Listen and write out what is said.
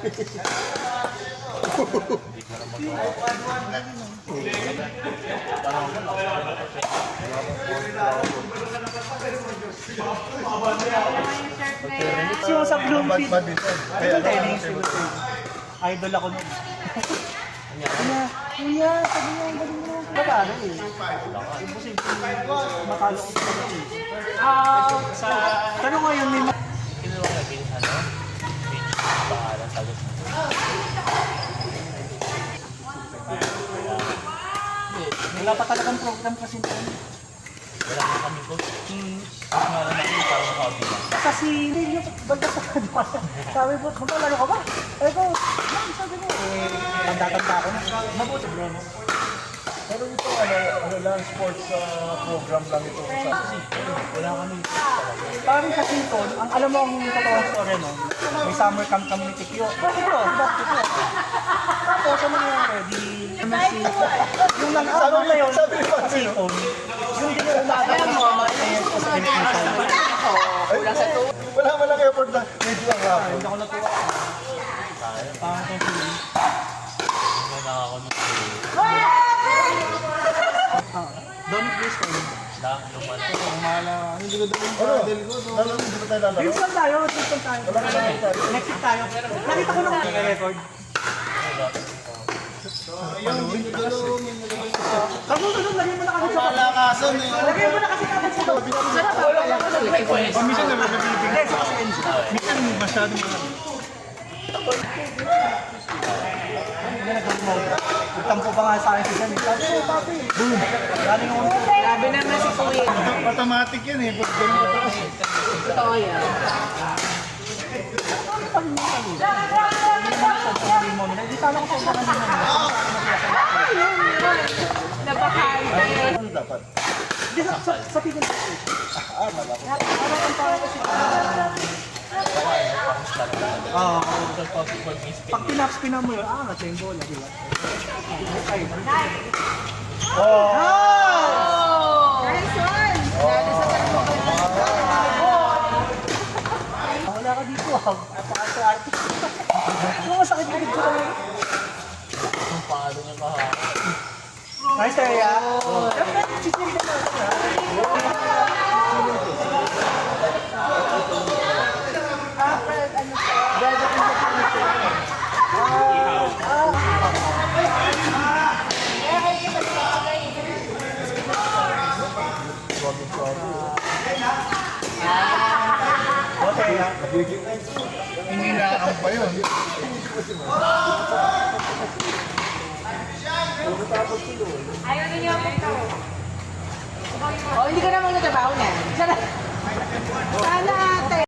Yung sa Bloomfield. Idol ako nun. Kuya, sabi niya, ang galing mo. Babae eh. Imposible matalo ko sa mga eh. Pero ngayon may Kinuha na page pangalan sa gusto. wala pa talagang program kasi doon. Wala na kami po. Wala na kami para makabila. Kasi hindi yung banda sa kanwa. Sabi mo, maglalaro ka ba? Sabi ko, sabi mo, tanda-tanda ko na. Mabuti bro. Pero ito, ano lang, sports program lang ito. Wala kami. Parang kasi ito, ang alam mo ang totoong story no, may summer camp kami ni Tikyo. Bakit ito? Bakit ito? Tapos ano nangyari? Di MSC. Yung nag-araw na yun, kasi ito, yung dinalagaan mo, ayun ko sa MSC. Wala man lang effort na medyo ang hapon. Hindi ako natuwa. Parang itong feeling. Hindi na ako nung Don't please ko. luman. Hindi ko doon Ano? Lalo, hindi ba tayo lalaro? Drinks lang tayo, drinks lang tayo. Next week tayo. Nakita ko nung record. Kamusunod, lagyan mo na kasi sa Malakasan eh. lagyan mo na kasi kapag sa loob. Sarap ah. Minsan na mabibigay. Hindi, sa kasi Minsan masyadong Nagtampo pa nga sa akin si Janine. Sabi ko, papi. Boom. Galing ako. Grabe naman si Kuya. automatic yan eh. Pag ganun ka taas. Totoo yan. Hindi sana ko sa mga Napakain ka yun. Ano dapat? Hindi, sa tigil ko. Oo. Pag tinapspin mo yun, nasa yung bola, di ba? Ay. Oh! Nice one! Lalo sa tarbukan. Wala ka dito, napaka-arte. Yung masakit na dito kami. Kung paano niya kahapon. Nice area. Chichirin ka na. Inilaan pa yun. Ayaw ninyo ako ito. Oh, hindi ka na magtatrabaho na. Sana